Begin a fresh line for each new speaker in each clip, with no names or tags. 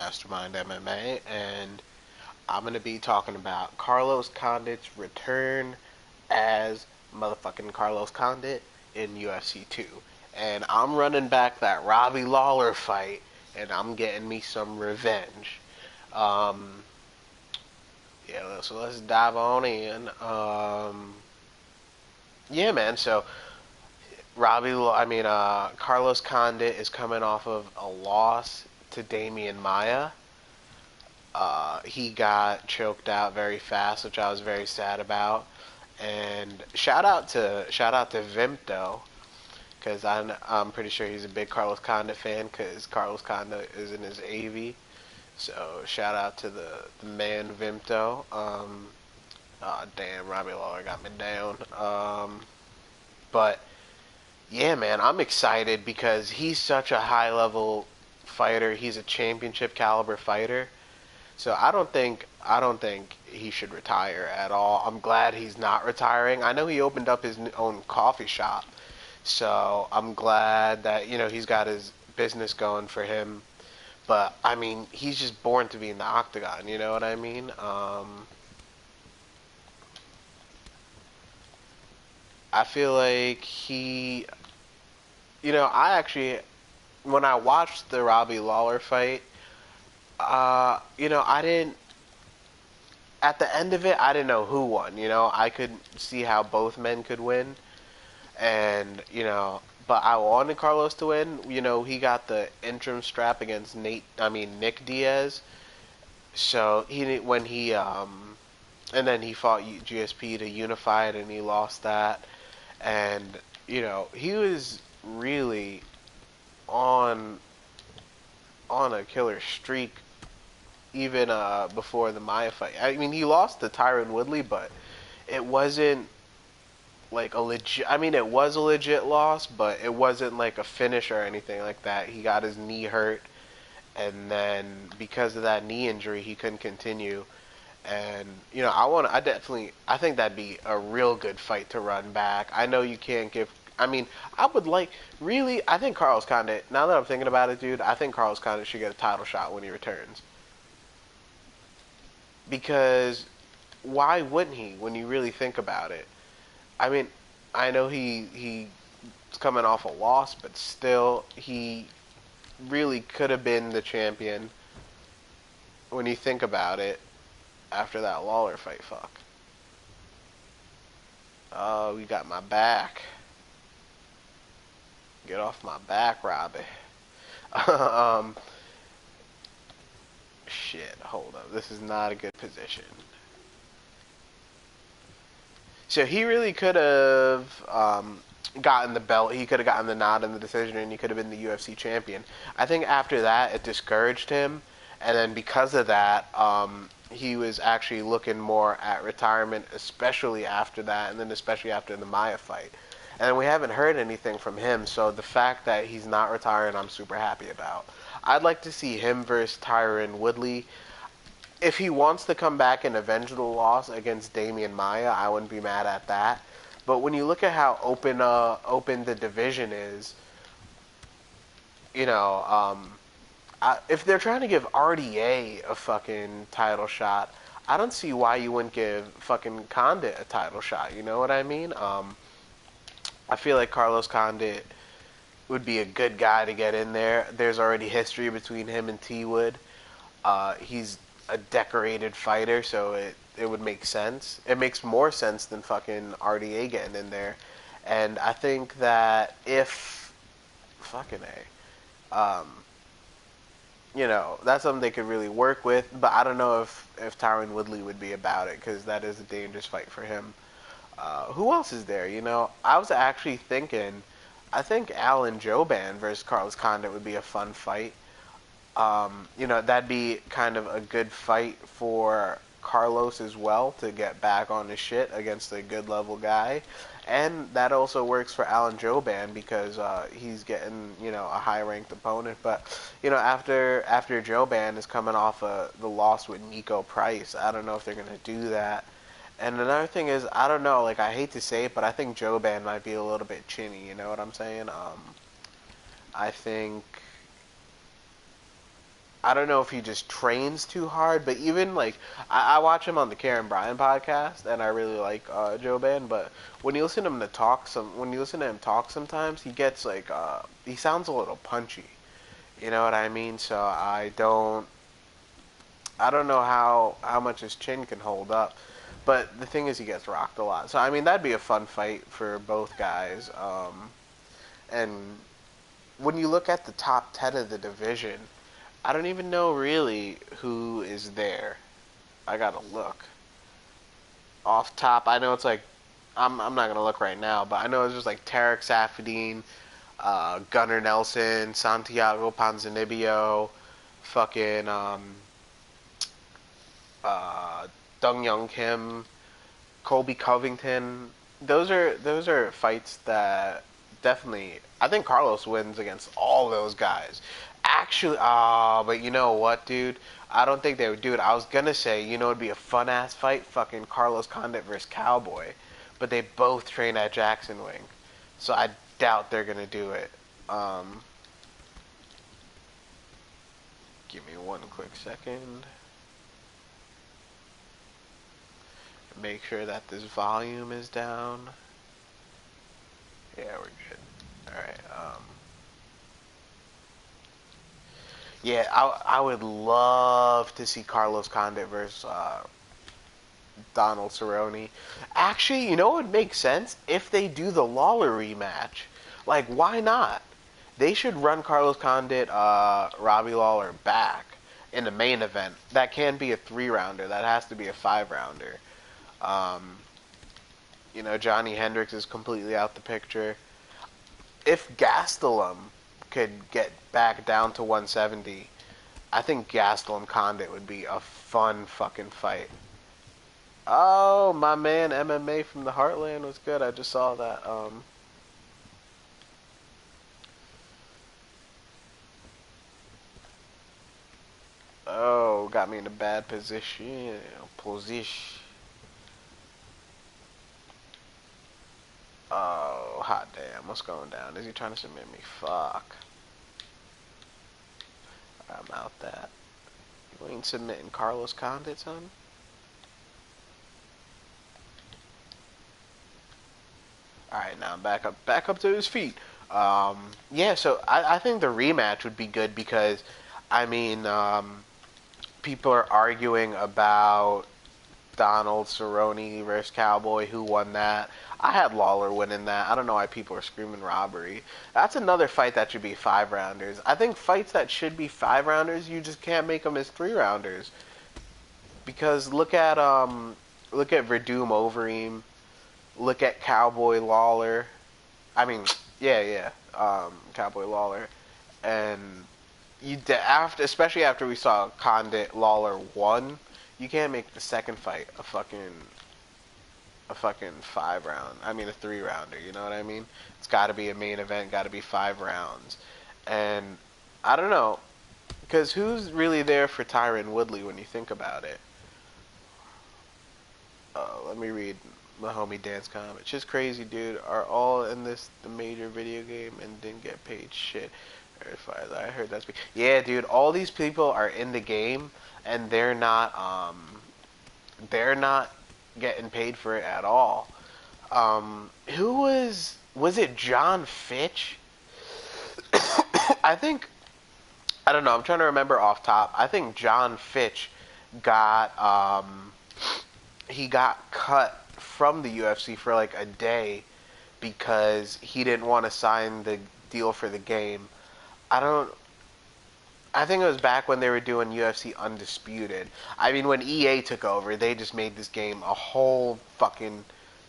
Mastermind MMA, and I'm going to be talking about Carlos Condit's return as motherfucking Carlos Condit in UFC 2. And I'm running back that Robbie Lawler fight, and I'm getting me some revenge. Um, yeah, so let's dive on in. Yeah, man. So Carlos Condit is coming off of a loss to Damian Maia. He got choked out very fast, which I was very sad about. And shout out to Vimto, because I'm pretty sure he's a big Carlos Condit fan, because Carlos Condit is in his AV. So shout out to the man Vimto. Damn, Robbie Lawler got me down. But yeah, man, I'm excited because he's such a high level fighter. He's a championship caliber fighter. So I don't think he should retire at all. I'm glad he's not retiring. I know he opened up his own coffee shop. So I'm glad that, he's got his business going for him. But I mean, he's just born to be in the octagon, you know what I mean? I feel like I actually, when I watched the Robbie Lawler fight, I didn't, at the end of it, I didn't know who won. I could see how both men could win, and but I wanted Carlos to win. He got the interim strap against Nick Diaz. So and then he fought GSP to unify it, and he lost that. And he was really on a killer streak even before the Maya fight. I mean, he lost to Tyron Woodley, but it wasn't like a legit. I mean, it was a legit loss, but it wasn't like a finish or anything like that. He got his knee hurt, and then because of that knee injury, he couldn't continue. And I think that'd be a real good fight to run back. I know you can't give. I mean, I would like really. I think Carlos Condit. Now that I'm thinking about it, dude, I think Carlos Condit should get a title shot when he returns. Because why wouldn't he? When you really think about it, I mean, I know he's coming off a loss, but still, he really could have been the champion when you think about it after that Lawler fight. Fuck. Oh, you got my back. Get off my back, Robbie. um, shit. Hold up. This is not a good position. So he really could have gotten the belt. He could have gotten the nod in the decision, and he could have been the UFC champion. I think after that, it discouraged him, and then because of that, he was actually looking more at retirement, especially after that, and then especially after the Maya fight. And we haven't heard anything from him, so the fact that he's not retiring, I'm super happy about. I'd like to see him versus Tyron Woodley. If he wants to come back and avenge the loss against Damian Maia, I wouldn't be mad at that. But when you look at how open the division is, you know, if they're trying to give RDA a fucking title shot, I don't see why you wouldn't give fucking Condit a title shot. You know what I mean? I feel like Carlos Condit would be a good guy to get in there. There's already history between him and T Wood. He's a decorated fighter, so it would make sense. It makes more sense than fucking RDA getting in there. And I think that if fucking that's something they could really work with. But I don't know if Tyron Woodley would be about it, because that is a dangerous fight for him. Who else is there? I was actually thinking, I think Alan Jouban versus Carlos Condit would be a fun fight. That'd be kind of a good fight for Carlos as well, to get back on his shit against a good level guy. And that also works for Alan Jouban, because he's getting, a high ranked opponent. But, after Jouban is coming off the loss with Nico Price, I don't know if they're going to do that. And another thing is, I don't know, like, I hate to say it, but I think Jouban might be a little bit chinny, you know what I'm saying? I think I don't know if he just trains too hard, but even like I watch him on the Karen Bryan podcast, and I really like Joe Ban. But when you listen to him when you listen to him talk, sometimes he gets like he sounds a little punchy. You know what I mean? So I don't know how much his chin can hold up. But the thing is, he gets rocked a lot. So I mean, that'd be a fun fight for both guys. And when you look at the top 10 of the division, I don't even know really who is there. I gotta look. Off top, I know it's like I'm not gonna look right now, but I know it's just like Tarek Safadine, Gunnar Nelson, Santiago Ponzinibbio, fucking Dong Young Kim, Colby Covington. Those are fights that definitely. I think Carlos wins against all those guys. Actually, but you know what, dude? I don't think they would do it. I was gonna say, it'd be a fun ass fight, fucking Carlos Condit versus Cowboy, but they both train at Jackson Wing, so I doubt they're gonna do it. Um, Give me one quick second. Make sure that this volume is down. Yeah, we're good. All right. Yeah, I would love to see Carlos Condit versus Donald Cerrone. Actually, you know what would make sense? If they do the Lawler rematch. Like, why not? They should run Carlos Condit, Robbie Lawler back in the main event. That can't be a 3-rounder. That has to be a 5-rounder. Um, Johnny Hendricks is completely out the picture. If Gastelum could get back down to 170, I think Gastelum Condit would be a fun fucking fight. Oh, my man, MMA from the Heartland was good. I just saw that. Oh, got me in a bad position. Position. Oh, hot damn. What's going down? Is he trying to submit me? Fuck. I'm out that. You ain't submitting Carlos Condit, son? Alright, now I'm back up to his feet. Yeah, so I think the rematch would be good because, I mean, people are arguing about Donald Cerrone versus Cowboy, who won that. I had Lawler winning that. I don't know why people are screaming robbery. That's another fight that should be 5-rounders. I think fights that should be 5-rounders, you just can't make them as 3-rounders. Because look at Verdum Overeem, look at Cowboy Lawler. I mean, yeah, Cowboy Lawler, and especially after we saw Condit Lawler won, you can't make the second fight a fucking 5-round. I mean a 3-rounder. You know what I mean? It's got to be a main event. Got to be 5 rounds. And I don't know, because who's really there for Tyron Woodley when you think about it? Let me read my homie Dan's comment. Just crazy, dude. Are all in this the major video game and didn't get paid shit. I heard that's yeah, dude. All these people are in the game and they're not getting paid for it at all. Who was it John Fitch? I don't know. I'm trying to remember off top. I think John Fitch got he got cut from the UFC for like a day because he didn't want to sign the deal for the game. I think it was back when they were doing UFC Undisputed. I mean, when EA took over, they just made this game a whole fucking,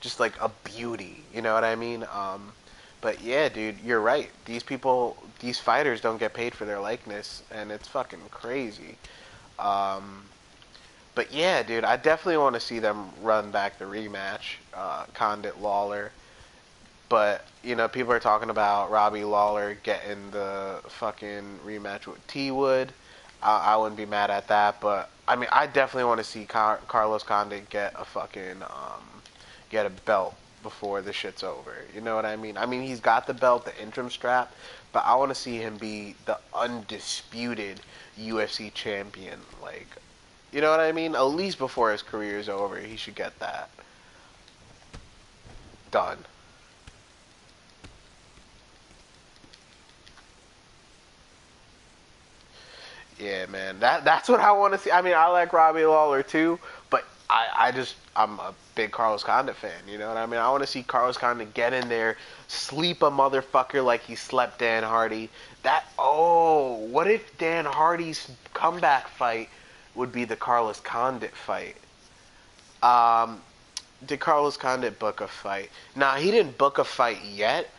just like a beauty. You know what I mean? But yeah, dude, you're right. These fighters don't get paid for their likeness, and it's fucking crazy. But yeah, dude, I definitely want to see them run back the rematch, Condit Lawler. But, people are talking about Robbie Lawler getting the fucking rematch with T Wood. I wouldn't be mad at that, but I mean, I definitely want to see Carlos Condit get a fucking get a belt before the shit's over. You know what I mean? I mean, he's got the belt, the interim strap, but I want to see him be the undisputed UFC champion. Like, you know what I mean? At least before his career is over, he should get that done. Yeah, man. That's what I want to see. I mean, I like Robbie Lawler too, but I'm a big Carlos Condit fan. You know what I mean? I want to see Carlos Condit get in there, sleep a motherfucker like he slept Dan Hardy. What if Dan Hardy's comeback fight would be the Carlos Condit fight? Um, did Carlos Condit book a fight? Nah, he didn't book a fight yet,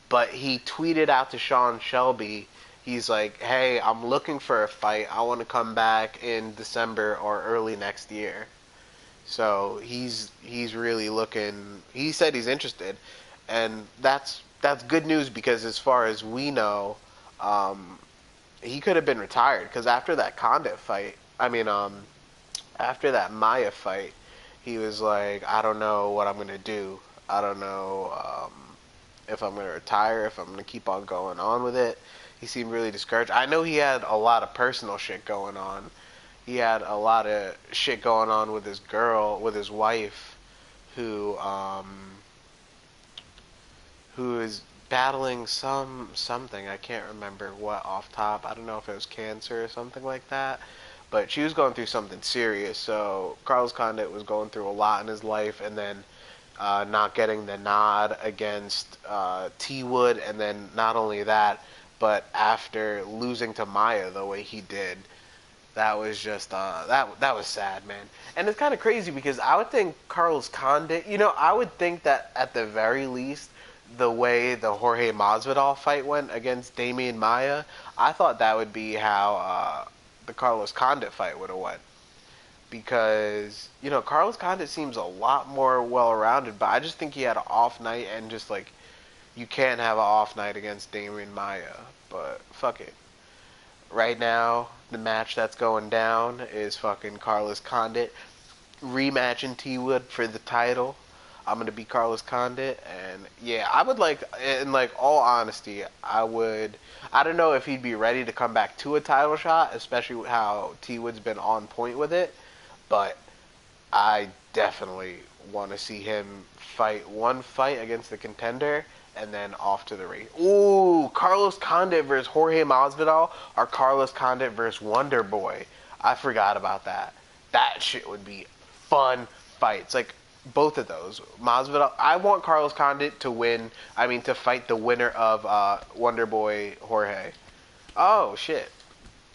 but he tweeted out to Sean Shelby. He's like, "Hey, I'm looking for a fight. I want to come back in December or early next year." So he's really looking. He said he's interested, and that's good news because as far as we know, um, he could have been retired because after that Condit fight, after that Maya fight, he was like, "I don't know what I'm gonna do. I don't know if I'm gonna retire, if I'm gonna keep on going on with it." He seemed really discouraged. I know he had a lot of personal shit going on. He had a lot of shit going on with his girl, with his wife, who who is battling something. I can't remember what off top. I don't know if it was cancer or something like that. But she was going through something serious. So Carlos Condit was going through a lot in his life, and then not getting the nod against T Wood, and then not only that, but after losing to Maya the way he did, that was just that was sad, man. And it's kind of crazy because I would think Carlos Condit, I would think that at the very least, the way the Jorge Masvidal fight went against Damian Maya, I thought that would be how the Carlos Condit fight would have went. Because Carlos Condit seems a lot more well-rounded, but I just think he had an off night, and just like you can't have an off night against Damian Maya. But fuck it. Right now, the match that's going down is fucking Carlos Condit rematching T Wood for the title. I'm gonna be Carlos Condit, and yeah, I would like, in like all honesty, I would. I don't know if he'd be ready to come back to a title shot, especially how T Wood's been on point with it. But I definitely want to see him fight one fight against the contender and then off to the race. Ooh, Carlos Condit versus Jorge Masvidal, or Carlos Condit versus Wonder Boy. I forgot about that. That shit would be fun fights. Like both of those. Masvidal. I want Carlos Condit to win. I mean, to fight the winner of Wonder Boy Jorge. Oh shit.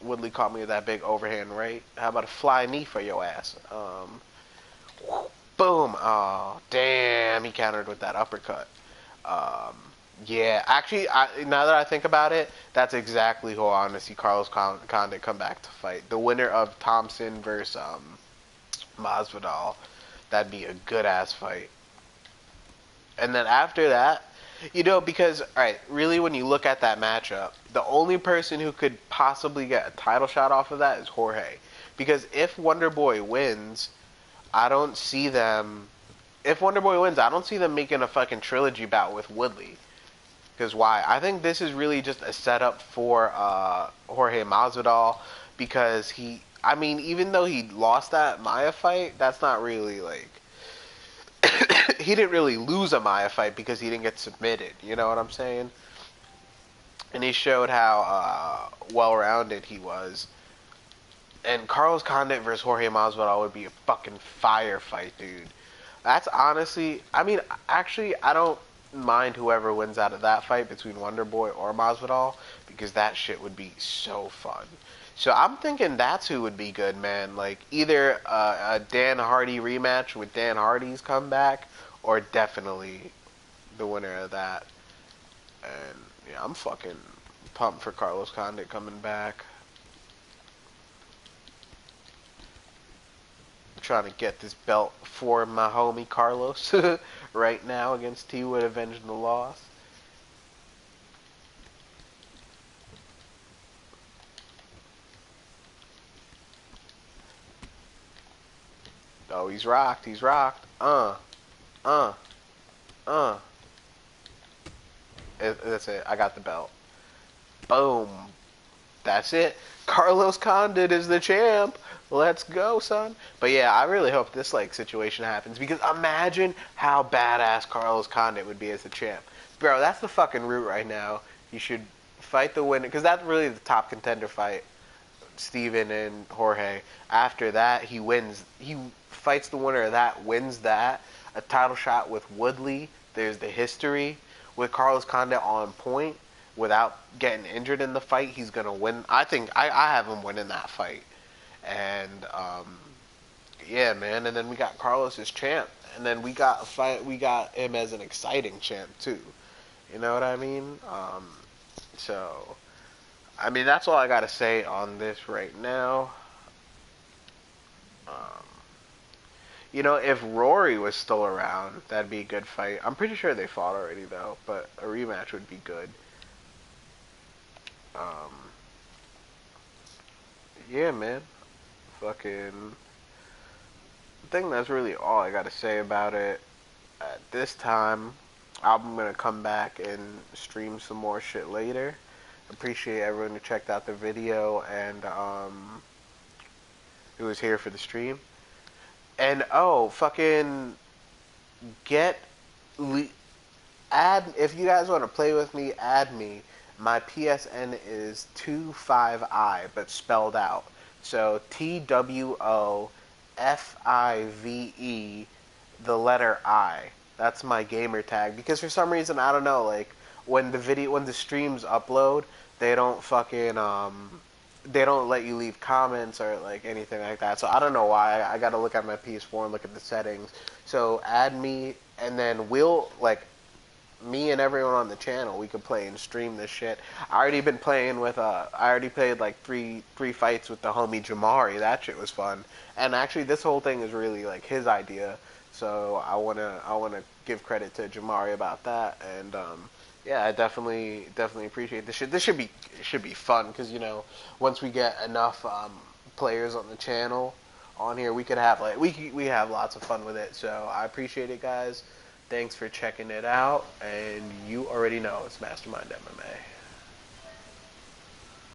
Woodley caught me with that big overhand right. How about a fly knee for your ass? Boom. Oh, damn. He countered with that uppercut. Um, yeah, actually, now that I think about it, that's exactly who I want to see Carlos Condit come back to fight. The winner of Thompson versus Masvidal. That'd be a good-ass fight. And then after that, because, alright, really when you look at that matchup, the only person who could possibly get a title shot off of that is Jorge. Because if Wonder Boy wins, I don't see them... If Wonder Boy wins, I don't see them making a fucking trilogy bout with Woodley. Because why? I think this is really just a setup for Jorge Masvidal. Because even though he lost that Maya fight, that's not really like... he didn't really lose a Maya fight because he didn't get submitted. You know what I'm saying? And he showed how well-rounded he was. And Carlos Condit versus Jorge Masvidal would be a fucking fire fight, dude. That's honestly... actually, I don't mind whoever wins out of that fight between Wonder Boy or Masvidal, because that shit would be so fun. So I'm thinking that's who would be good, man. Like, either a Dan Hardy rematch with Dan Hardy's comeback, or definitely the winner of that. And, yeah, I'm fucking pumped for Carlos Condit coming back. Trying to get this belt for my homie Carlos right now against T Wood, avenging the loss. Oh, he's rocked. He's rocked. Uh. Uh, that's it. I got the belt. Boom. That's it. Carlos Condit is the champ. Let's go, son. But yeah, I really hope this like situation happens because imagine how badass Carlos Condit would be as the champ. Bro, that's the fucking route right now. You should fight the winner because that's really the top contender fight. Steven and Jorge. After that, he wins. He fights the winner of that, wins that. A title shot with Woodley. There's the history with Carlos Condit on point without getting injured in the fight. He's gonna win. I think I have him winning that fight. And yeah, man. And then we got Carlos as champ, and then we got a fight. We got him as an exciting champ too. You know what I mean? So I mean, that's all I gotta say on this right now. Um, if Rory was still around, that'd be a good fight. I'm pretty sure they fought already though, but a rematch would be good. Um, yeah, man. Fucking. I think that's really all I gotta say about it. At this time, I'm gonna come back and stream some more shit later. Appreciate everyone who checked out the video and who was here for the stream. And oh, fucking get add if you guys want to play with me, add me. My PSN is 25I but spelled out. So TWOFIVE the letter I. That's my gamer tag because for some reason I don't know like when the streams upload, they don't fucking they don't let you leave comments or like anything like that. So I don't know why. I got to look at my PS4 and look at the settings. So add me and then we'll like me and everyone on the channel, we could play and stream this shit. I already been playing with I already played like three fights with the homie Jamari. That shit was fun. And actually this whole thing is really like his idea. So I wanna give credit to Jamari about that and yeah, I definitely appreciate this shit. This should be fun because once we get enough players on the channel on here, we could have like we have lots of fun with it. So I appreciate it, guys. Thanks for checking it out, and you already know it's Mastermind MMA.